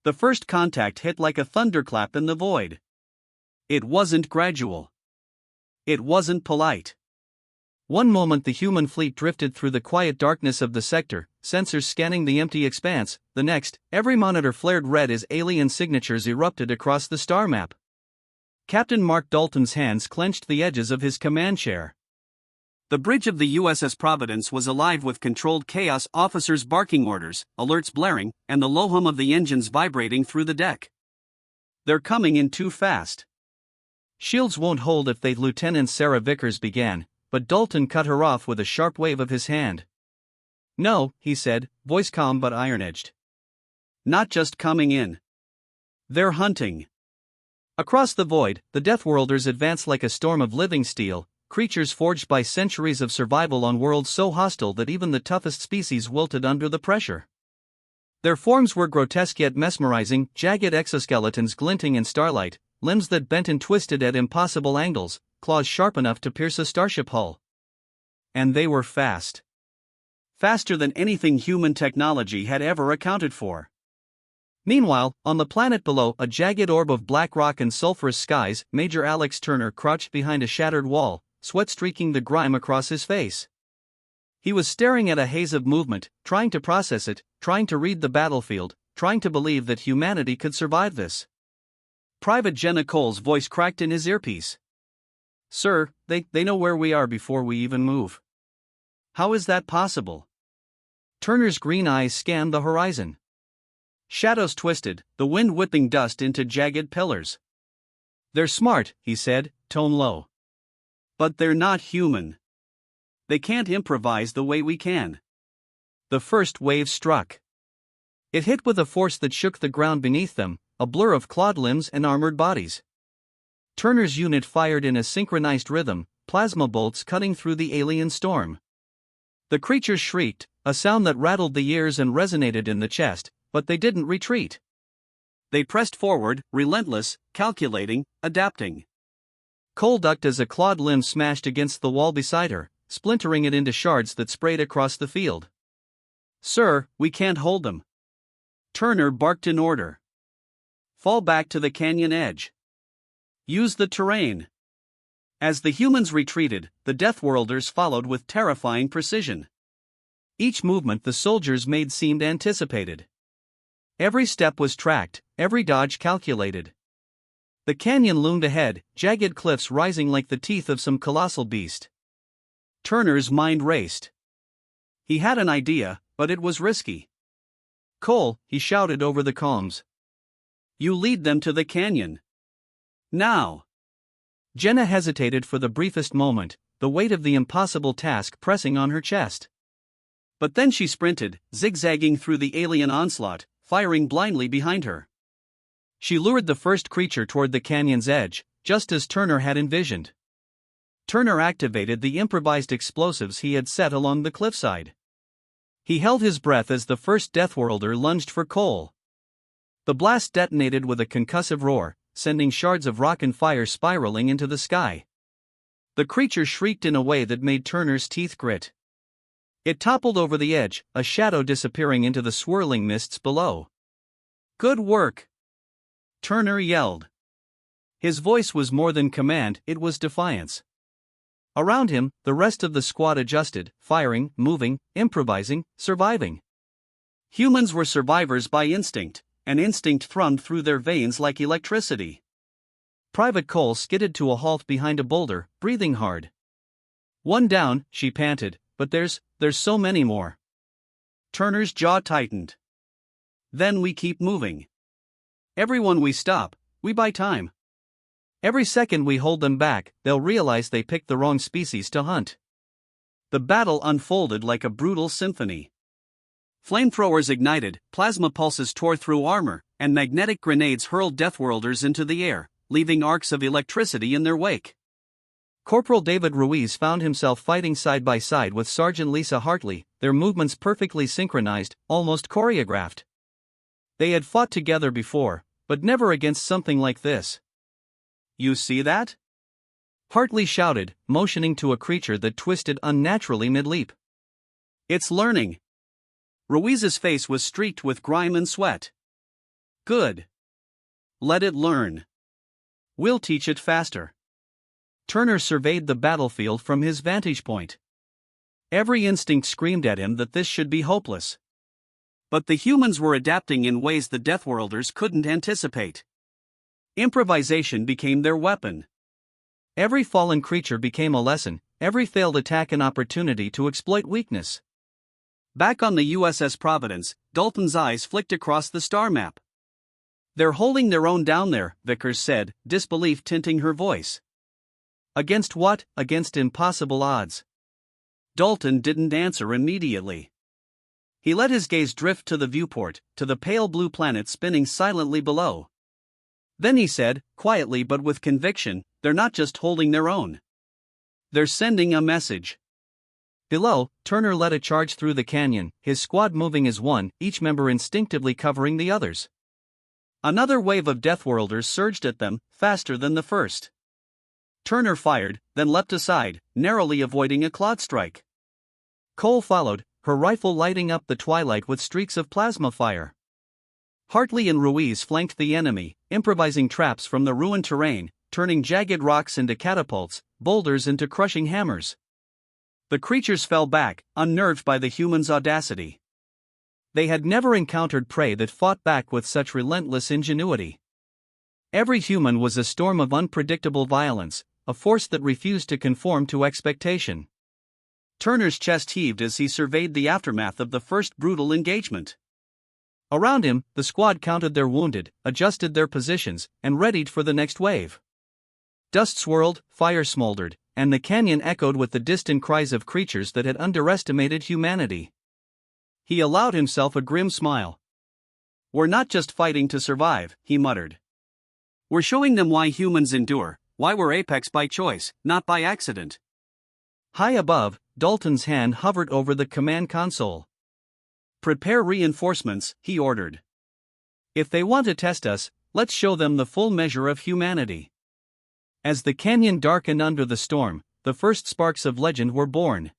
The first contact hit like a thunderclap in the void. It wasn't gradual. It wasn't polite. One moment the human fleet drifted through the quiet darkness of the sector, sensors scanning the empty expanse. The next, every monitor flared red as alien signatures erupted across the star map. Captain Mark Dalton's hands clenched the edges of his command chair. The bridge of the USS Providence was alive with controlled chaos, officers barking orders, alerts blaring, and the low hum of the engines vibrating through the deck. They're coming in too fast. Shields won't hold if they, Lieutenant Sarah Vickers began, but Dalton cut her off with a sharp wave of his hand. No, he said, voice calm but iron-edged. Not just coming in. They're hunting. Across the void, the Deathworlders advanced like a storm of living steel, creatures forged by centuries of survival on worlds so hostile that even the toughest species wilted under the pressure. Their forms were grotesque yet mesmerizing, jagged exoskeletons glinting in starlight, limbs that bent and twisted at impossible angles, claws sharp enough to pierce a starship hull. And they were fast. Faster than anything human technology had ever accounted for. Meanwhile, on the planet below, a jagged orb of black rock and sulphurous skies, Major Alex Turner crouched behind a shattered wall, sweat streaking the grime across his face. He was staring at a haze of movement, trying to process it, trying to read the battlefield, trying to believe that humanity could survive this. Private Jenna Cole's voice cracked in his earpiece. Sir, they know where we are before we even move. How is that possible? Turner's green eyes scanned the horizon. Shadows twisted, the wind whipping dust into jagged pillars. They're smart, he said, tone low. But they're not human. They can't improvise the way we can. The first wave struck. It hit with a force that shook the ground beneath them, a blur of clawed limbs and armored bodies. Turner's unit fired in a synchronized rhythm, plasma bolts cutting through the alien storm. The creatures shrieked, a sound that rattled the ears and resonated in the chest, but they didn't retreat. They pressed forward, relentless, calculating, adapting. Cole ducked as a clawed limb smashed against the wall beside her, splintering it into shards that sprayed across the field. Sir, we can't hold them. Turner barked in order. Fall back to the canyon edge. Use the terrain. As the humans retreated, the Deathworlders followed with terrifying precision. Each movement the soldiers made seemed anticipated. Every step was tracked, every dodge calculated. The canyon loomed ahead, jagged cliffs rising like the teeth of some colossal beast. Turner's mind raced. He had an idea, but it was risky. Cole, he shouted over the comms. You lead them to the canyon. Now. Jenna hesitated for the briefest moment, the weight of the impossible task pressing on her chest. But then she sprinted, zigzagging through the alien onslaught, firing blindly behind her. She lured the first creature toward the canyon's edge, just as Turner had envisioned. Turner activated the improvised explosives he had set along the cliffside. He held his breath as the first Deathworlder lunged for Cole. The blast detonated with a concussive roar, sending shards of rock and fire spiraling into the sky. The creature shrieked in a way that made Turner's teeth grit. It toppled over the edge, a shadow disappearing into the swirling mists below. Good work! Turner yelled. His voice was more than command, it was defiance. Around him, the rest of the squad adjusted, firing, moving, improvising, surviving. Humans were survivors by instinct, and instinct thrummed through their veins like electricity. Private Cole skidded to a halt behind a boulder, breathing hard. One down, she panted, but there's so many more. Turner's jaw tightened. Then we keep moving. Everyone we stop, we buy time. Every second we hold them back, they'll realize they picked the wrong species to hunt. The battle unfolded like a brutal symphony. Flamethrowers ignited, plasma pulses tore through armor, and magnetic grenades hurled Deathworlders into the air, leaving arcs of electricity in their wake. Corporal David Ruiz found himself fighting side by side with Sergeant Lisa Hartley, their movements perfectly synchronized, almost choreographed. They had fought together before, but never against something like this. You see that? Hartley shouted, motioning to a creature that twisted unnaturally mid-leap. It's learning. Ruiz's face was streaked with grime and sweat. Good. Let it learn. We'll teach it faster. Turner surveyed the battlefield from his vantage point. Every instinct screamed at him that this should be hopeless. But the humans were adapting in ways the Deathworlders couldn't anticipate. Improvisation became their weapon. Every fallen creature became a lesson, every failed attack an opportunity to exploit weakness. Back on the USS Providence, Dalton's eyes flicked across the star map. "They're holding their own down there," Vickers said, disbelief tinting her voice. "Against what?" "Against impossible odds." Dalton didn't answer immediately. He let his gaze drift to the viewport, to the pale blue planet spinning silently below. Then he said, quietly but with conviction, "They're not just holding their own. They're sending a message." Below, Turner led a charge through the canyon, his squad moving as one, each member instinctively covering the others. Another wave of Deathworlders surged at them, faster than the first. Turner fired, then leapt aside, narrowly avoiding a cloud strike. Cole followed, her rifle lighting up the twilight with streaks of plasma fire. Hartley and Ruiz flanked the enemy, improvising traps from the ruined terrain, turning jagged rocks into catapults, boulders into crushing hammers. The creatures fell back, unnerved by the humans' audacity. They had never encountered prey that fought back with such relentless ingenuity. Every human was a storm of unpredictable violence, a force that refused to conform to expectation. Turner's chest heaved as he surveyed the aftermath of the first brutal engagement. Around him, the squad counted their wounded, adjusted their positions, and readied for the next wave. Dust swirled, fire smoldered, and the canyon echoed with the distant cries of creatures that had underestimated humanity. He allowed himself a grim smile. "We're not just fighting to survive," he muttered. "We're showing them why humans endure, why we're apex by choice, not by accident." High above, Dalton's hand hovered over the command console. "Prepare reinforcements," he ordered. "If they want to test us, let's show them the full measure of humanity." As the canyon darkened under the storm, the first sparks of legend were born.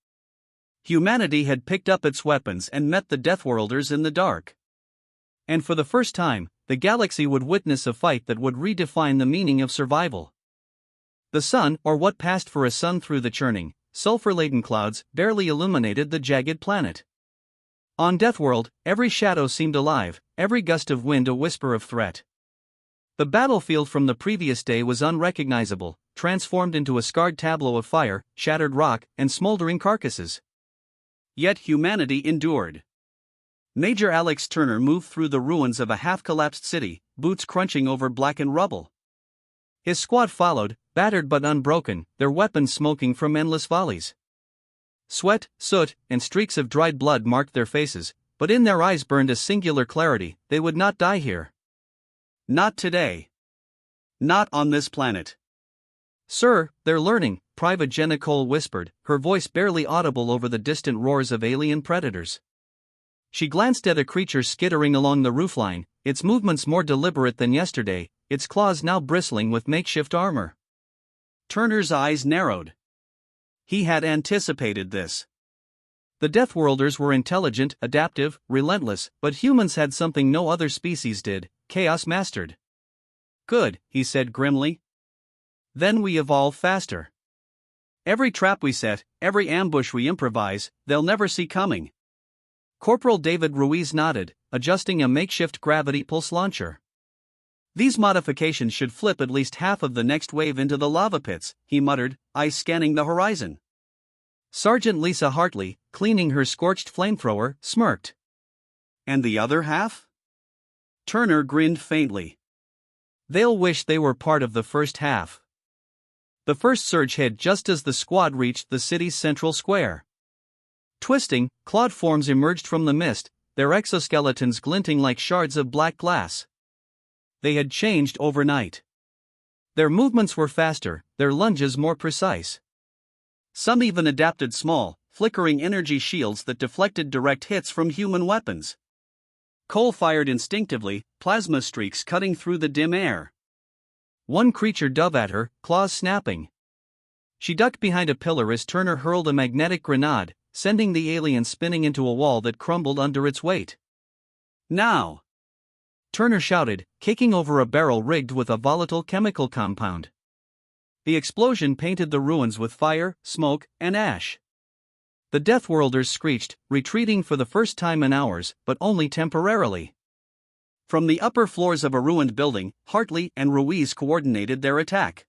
Humanity had picked up its weapons and met the Deathworlders in the dark. And for the first time, the galaxy would witness a fight that would redefine the meaning of survival. The sun, or what passed for a sun through the churning, sulfur-laden clouds, barely illuminated the jagged planet. On Deathworld, every shadow seemed alive, every gust of wind a whisper of threat. The battlefield from the previous day was unrecognizable, transformed into a scarred tableau of fire, shattered rock, and smoldering carcasses. Yet humanity endured. Major Alex Turner moved through the ruins of a half-collapsed city, boots crunching over blackened rubble. His squad followed, battered but unbroken, their weapons smoking from endless volleys. Sweat, soot, and streaks of dried blood marked their faces, but in their eyes burned a singular clarity: they would not die here. Not today. Not on this planet. "Sir, they're learning," Private Jenna Cole whispered, her voice barely audible over the distant roars of alien predators. She glanced at a creature skittering along the roofline, its movements more deliberate than yesterday, its claws now bristling with makeshift armor. Turner's eyes narrowed. He had anticipated this. The Deathworlders were intelligent, adaptive, relentless, but humans had something no other species did: chaos mastered. "Good," he said grimly. "Then we evolve faster. Every trap we set, every ambush we improvise, they'll never see coming." Corporal David Ruiz nodded, adjusting a makeshift gravity pulse launcher. "These modifications should flip at least half of the next wave into the lava pits," he muttered, eyes scanning the horizon. Sergeant Lisa Hartley, cleaning her scorched flamethrower, smirked. "And the other half?" Turner grinned faintly. "They'll wish they were part of the first half." The first surge hit just as the squad reached the city's central square. Twisting, clawed forms emerged from the mist, their exoskeletons glinting like shards of black glass. They had changed overnight. Their movements were faster, their lunges more precise. Some even adapted small, flickering energy shields that deflected direct hits from human weapons. Cole fired instinctively, plasma streaks cutting through the dim air. One creature dove at her, claws snapping. She ducked behind a pillar as Turner hurled a magnetic grenade, sending the alien spinning into a wall that crumbled under its weight. "Now!" Turner shouted, kicking over a barrel rigged with a volatile chemical compound. The explosion painted the ruins with fire, smoke, and ash. The Deathworlders screeched, retreating for the first time in hours, but only temporarily. From the upper floors of a ruined building, Hartley and Ruiz coordinated their attack.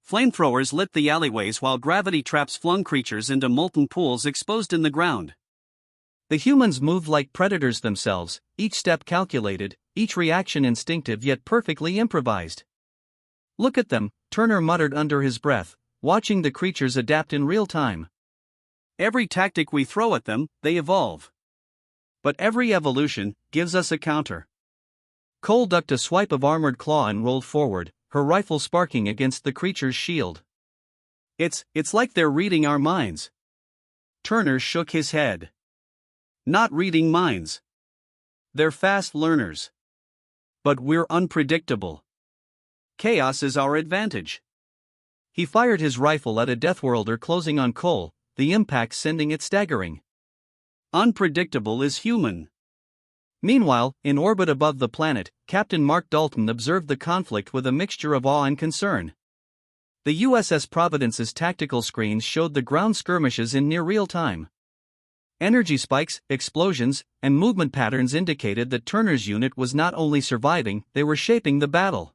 Flamethrowers lit the alleyways while gravity traps flung creatures into molten pools exposed in the ground. The humans moved like predators themselves, each step calculated, each reaction instinctive yet perfectly improvised. "Look at them," Turner muttered under his breath, watching the creatures adapt in real time. "Every tactic we throw at them, they evolve. But every evolution gives us a counter." Cole ducked a swipe of armored claw and rolled forward, her rifle sparking against the creature's shield. It's like they're reading our minds." Turner shook his head. "Not reading minds. They're fast learners. But we're unpredictable. Chaos is our advantage." He fired his rifle at a Deathworlder closing on Cole, the impact sending it staggering. Unpredictable is human. Meanwhile, in orbit above the planet, Captain Mark Dalton observed the conflict with a mixture of awe and concern. The USS Providence's tactical screens showed the ground skirmishes in near real time. Energy spikes, explosions, and movement patterns indicated that Turner's unit was not only surviving, they were shaping the battle.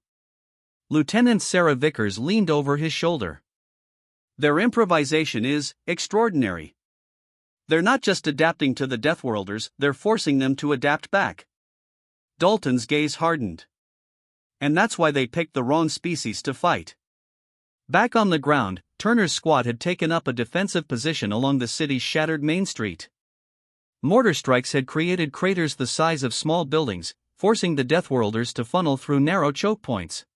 Lieutenant Sarah Vickers leaned over his shoulder. "Their improvisation is extraordinary. They're not just adapting to the Deathworlders, they're forcing them to adapt back." Dalton's gaze hardened. "And that's why they picked the wrong species to fight." Back on the ground, Turner's squad had taken up a defensive position along the city's shattered main street. Mortar strikes had created craters the size of small buildings, forcing the Deathworlders to funnel through narrow choke points.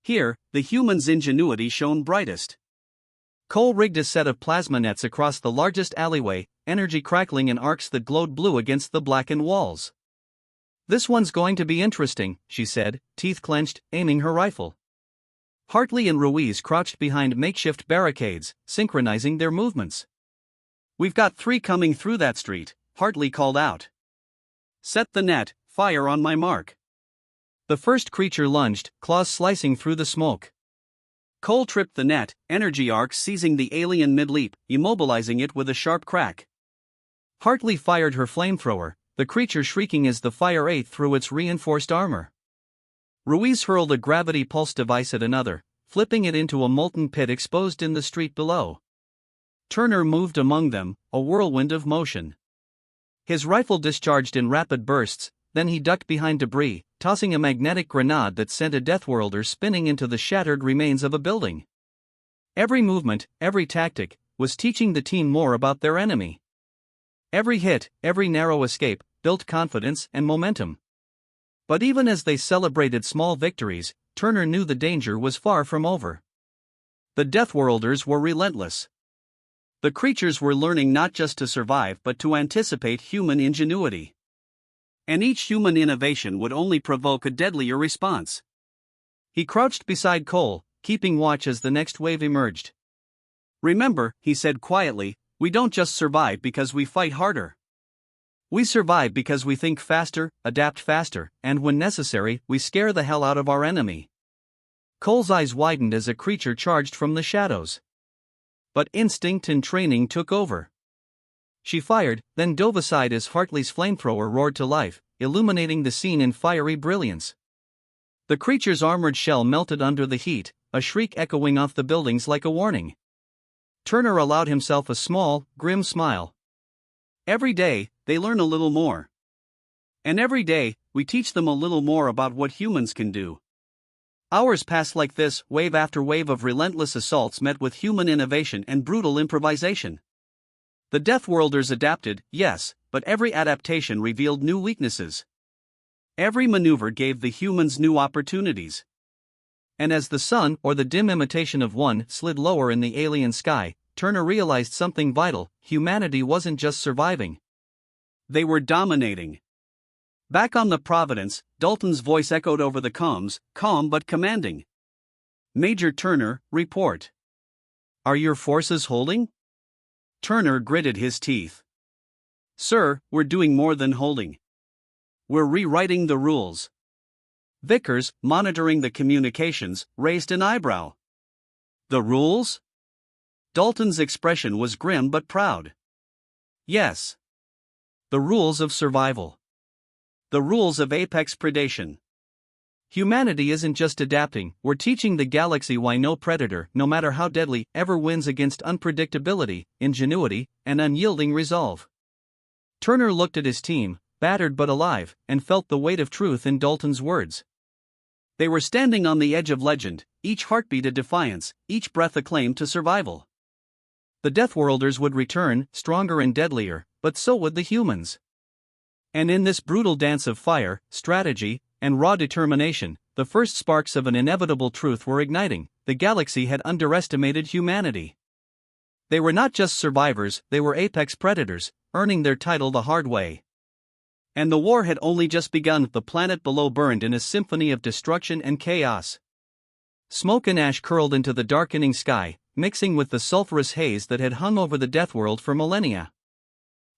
Here, the humans' ingenuity shone brightest. Cole rigged a set of plasma nets across the largest alleyway, energy crackling in arcs that glowed blue against the blackened walls. "This one's going to be interesting," she said, teeth clenched, aiming her rifle. Hartley and Ruiz crouched behind makeshift barricades, synchronizing their movements. "We've got 3 coming through that street," Hartley called out. "Set the net, fire on my mark." The first creature lunged, claws slicing through the smoke. Cole tripped the net, energy arcs seizing the alien mid-leap, immobilizing it with a sharp crack. Hartley fired her flamethrower, the creature shrieking as the fire ate through its reinforced armor. Ruiz hurled a gravity pulse device at another, flipping it into a molten pit exposed in the street below. Turner moved among them, a whirlwind of motion. His rifle discharged in rapid bursts, then he ducked behind debris, tossing a magnetic grenade that sent a Deathworlder spinning into the shattered remains of a building. Every movement, every tactic, was teaching the team more about their enemy. Every hit, every narrow escape, built confidence and momentum. But even as they celebrated small victories, Turner knew the danger was far from over. The Deathworlders were relentless. The creatures were learning not just to survive but to anticipate human ingenuity. And each human innovation would only provoke a deadlier response. He crouched beside Cole, keeping watch as the next wave emerged. "Remember," he said quietly, "we don't just survive because we fight harder. We survive because we think faster, adapt faster, and when necessary, we scare the hell out of our enemy." Cole's eyes widened as a creature charged from the shadows. But instinct and training took over. She fired, then dove aside as Hartley's flamethrower roared to life, illuminating the scene in fiery brilliance. The creature's armored shell melted under the heat, a shriek echoing off the buildings like a warning. Turner allowed himself a small, grim smile. "Every day, they learn a little more. And every day, we teach them a little more about what humans can do." Hours passed like this, wave after wave of relentless assaults met with human innovation and brutal improvisation. The Deathworlders adapted, yes, but every adaptation revealed new weaknesses. Every maneuver gave the humans new opportunities. And as the sun, or the dim imitation of one, slid lower in the alien sky, Turner realized something vital: humanity wasn't just surviving. They were dominating. Back on the Providence, Dalton's voice echoed over the comms, calm but commanding. "Major Turner, report. Are your forces holding?" Turner gritted his teeth. "Sir, we're doing more than holding. We're rewriting the rules. Vickers, monitoring the communications, raised an eyebrow. The rules? Dalton's expression was grim but proud. Yes. The rules of survival. The rules of apex predation. Humanity isn't just adapting, we're teaching the galaxy why no predator, no matter how deadly, ever wins against unpredictability, ingenuity, and unyielding resolve. Turner looked at his team, battered but alive, and felt the weight of truth in Dalton's words. They were standing on the edge of legend, each heartbeat a defiance, each breath a claim to survival. The Deathworlders would return, stronger and deadlier, but so would the humans. And in this brutal dance of fire, strategy, and raw determination, the first sparks of an inevitable truth were igniting: the galaxy had underestimated humanity. They were not just survivors, they were apex predators, earning their title the hard way. And the war had only just begun. The planet below burned in a symphony of destruction and chaos. Smoke and ash curled into the darkening sky, mixing with the sulfurous haze that had hung over the Deathworld for millennia.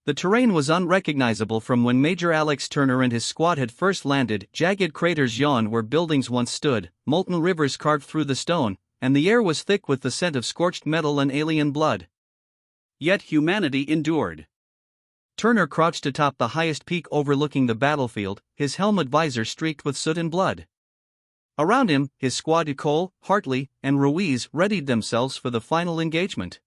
The terrain was unrecognizable from when Major Alex Turner and his squad had first landed. Jagged craters yawned where buildings once stood, molten rivers carved through the stone, and the air was thick with the scent of scorched metal and alien blood. Yet humanity endured. Turner crouched atop the highest peak overlooking the battlefield, his helmet visor streaked with soot and blood. Around him, his squad Cole, Hartley, and Ruiz readied themselves for the final engagement.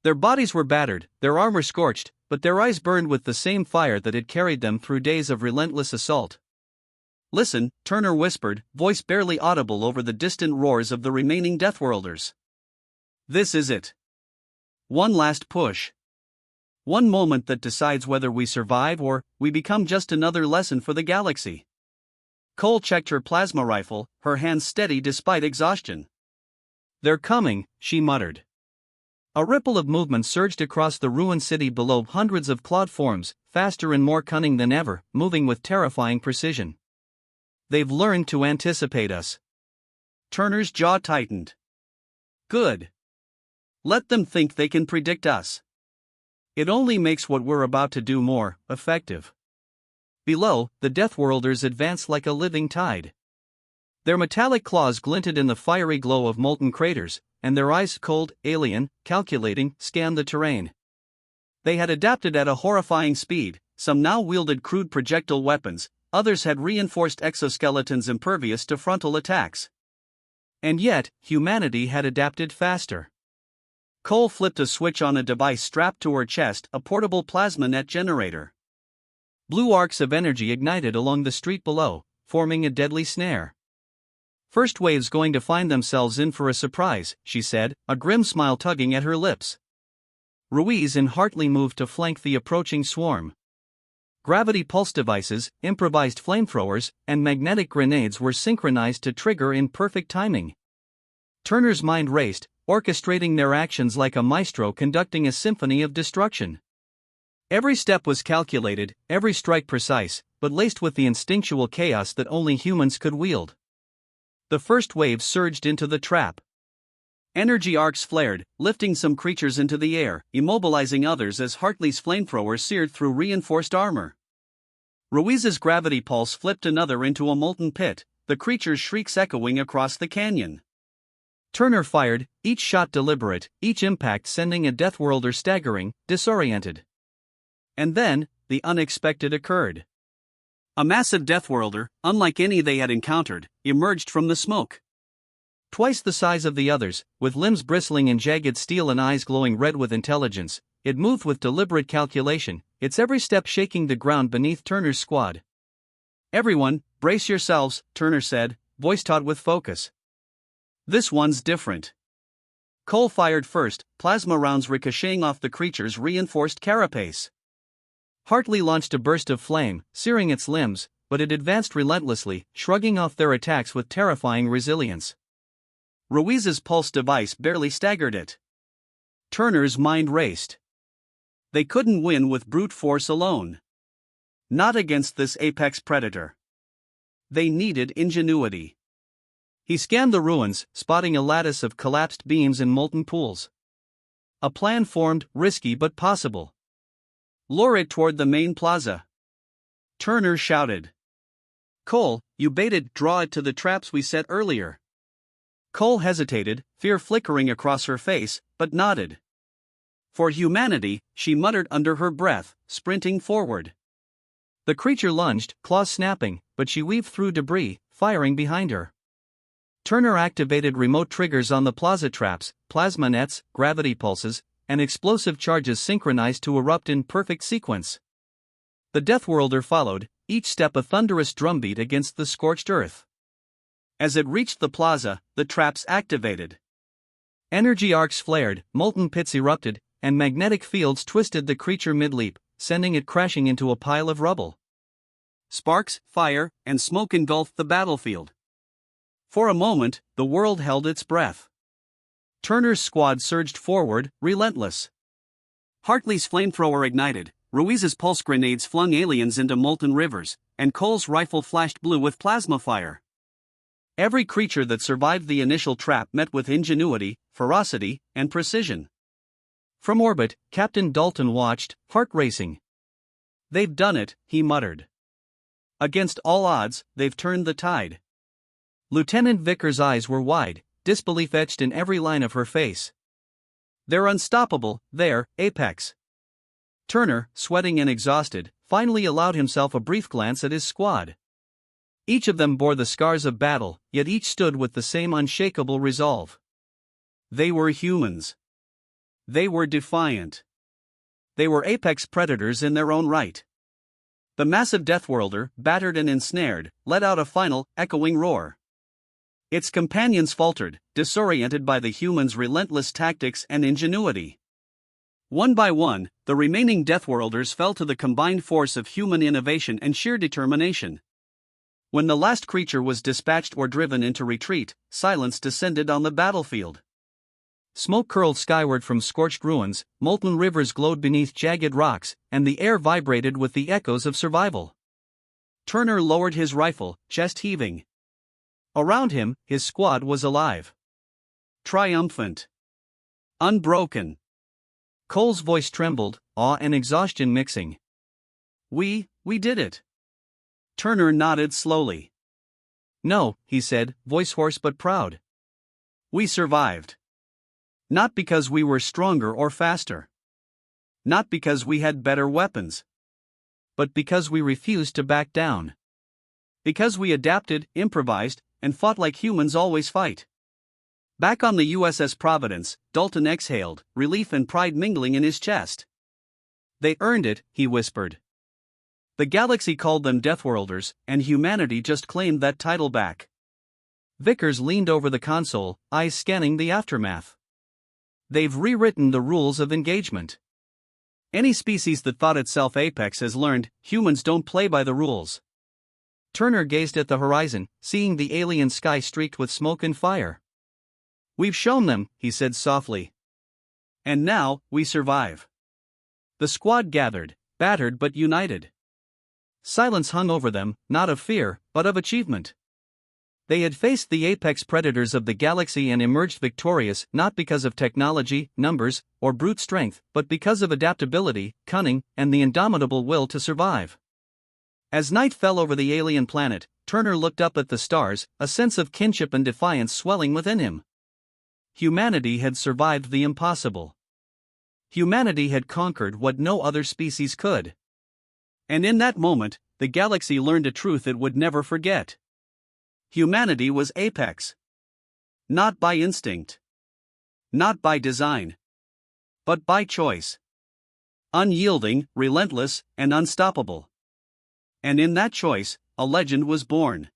Their bodies were battered, their armor scorched, but their eyes burned with the same fire that had carried them through days of relentless assault. "Listen," Turner whispered, voice barely audible over the distant roars of the remaining Deathworlders. "This is it. One last push. One moment that decides whether we survive or we become just another lesson for the galaxy." Cole checked her plasma rifle, her hands steady despite exhaustion. "They're coming," she muttered. A ripple of movement surged across the ruined city below, hundreds of clawed forms, faster and more cunning than ever, moving with terrifying precision. "They've learned to anticipate us." Turner's jaw tightened. "Good. Let them think they can predict us. It only makes what we're about to do more effective." Below, the Deathworlders advanced like a living tide. Their metallic claws glinted in the fiery glow of molten craters, and their eyes, cold, alien, calculating, scanned the terrain. They had adapted at a horrifying speed. Some now wielded crude projectile weapons, others had reinforced exoskeletons impervious to frontal attacks. And yet, humanity had adapted faster. Cole flipped a switch on a device strapped to her chest, a portable plasma net generator. Blue arcs of energy ignited along the street below, forming a deadly snare. "First wave's going to find themselves in for a surprise," she said, a grim smile tugging at her lips. Ruiz and Hartley moved to flank the approaching swarm. Gravity pulse devices, improvised flamethrowers, and magnetic grenades were synchronized to trigger in perfect timing. Turner's mind raced, orchestrating their actions like a maestro conducting a symphony of destruction. Every step was calculated, every strike precise, but laced with the instinctual chaos that only humans could wield. The first wave surged into the trap. Energy arcs flared, lifting some creatures into the air, immobilizing others as Hartley's flamethrower seared through reinforced armor. Ruiz's gravity pulse flipped another into a molten pit, the creature's shrieks echoing across the canyon. Turner fired, each shot deliberate, each impact sending a Deathworlder staggering, disoriented. And then, the unexpected occurred. A massive Deathworlder, unlike any they had encountered, emerged from the smoke. Twice the size of the others, with limbs bristling in jagged steel and eyes glowing red with intelligence, it moved with deliberate calculation, its every step shaking the ground beneath Turner's squad. "Everyone, brace yourselves," Turner said, voice taut with focus. "This one's different." Cole fired first, plasma rounds ricocheting off the creature's reinforced carapace. Hartley launched a burst of flame, searing its limbs, but it advanced relentlessly, shrugging off their attacks with terrifying resilience. Ruiz's pulse device barely staggered it. Turner's mind raced. They couldn't win with brute force alone. Not against this apex predator. They needed ingenuity. He scanned the ruins, spotting a lattice of collapsed beams and molten pools. A plan formed, risky but possible. "Lure it toward the main plaza." Turner shouted. Cole, you baited, draw it to the traps we set earlier. Cole hesitated, fear flickering across her face, but nodded. For humanity, she muttered under her breath, sprinting forward. The creature lunged, claws snapping, but she weaved through debris, firing behind her. Turner activated remote triggers on the plaza traps, plasma nets, gravity pulses, and explosive charges synchronized to erupt in perfect sequence. The Deathworlder followed, each step a thunderous drumbeat against the scorched earth. As it reached the plaza, the traps activated. Energy arcs flared, molten pits erupted, and magnetic fields twisted the creature mid-leap, sending it crashing into a pile of rubble. Sparks, fire, and smoke engulfed the battlefield. For a moment, the world held its breath. Turner's squad surged forward, relentless. Hartley's flamethrower ignited, Ruiz's pulse grenades flung aliens into molten rivers, and Cole's rifle flashed blue with plasma fire. Every creature that survived the initial trap met with ingenuity, ferocity, and precision. From orbit, Captain Dalton watched, heart racing. They've done it, he muttered. Against all odds, they've turned the tide. Lieutenant Vickers' eyes were wide, disbelief etched in every line of her face. They're unstoppable, they're Apex. Turner, sweating and exhausted, finally allowed himself a brief glance at his squad. Each of them bore the scars of battle, yet each stood with the same unshakable resolve. They were humans. They were defiant. They were apex predators in their own right. The massive Deathworlder, battered and ensnared, let out a final, echoing roar. Its companions faltered, disoriented by the humans' relentless tactics and ingenuity. One by one, the remaining Deathworlders fell to the combined force of human innovation and sheer determination. When the last creature was dispatched or driven into retreat, silence descended on the battlefield. Smoke curled skyward from scorched ruins, molten rivers glowed beneath jagged rocks, and the air vibrated with the echoes of survival. Turner lowered his rifle, chest heaving. Around him, his squad was alive. Triumphant. Unbroken. Cole's voice trembled, awe and exhaustion mixing. We did it. Turner nodded slowly. No, he said, voice hoarse but proud. We survived. Not because we were stronger or faster. Not because we had better weapons. But because we refused to back down. Because we adapted, improvised, and fought like humans always fight. Back on the USS Providence, Dalton exhaled, relief and pride mingling in his chest. They earned it, he whispered. The galaxy called them Deathworlders, and humanity just claimed that title back. Vickers leaned over the console, eyes scanning the aftermath. They've rewritten the rules of engagement. Any species that thought itself apex has learned, humans don't play by the rules. Turner gazed at the horizon, seeing the alien sky streaked with smoke and fire. We've shown them, he said softly. And now, we survive. The squad gathered, battered but united. Silence hung over them, not of fear, but of achievement. They had faced the apex predators of the galaxy and emerged victorious not because of technology, numbers, or brute strength, but because of adaptability, cunning, and the indomitable will to survive. As night fell over the alien planet, Turner looked up at the stars, a sense of kinship and defiance swelling within him. Humanity had survived the impossible. Humanity had conquered what no other species could. And in that moment, the galaxy learned a truth it would never forget. Humanity was apex. Not by instinct. Not by design. But by choice. Unyielding, relentless, and unstoppable. And in that choice, a legend was born.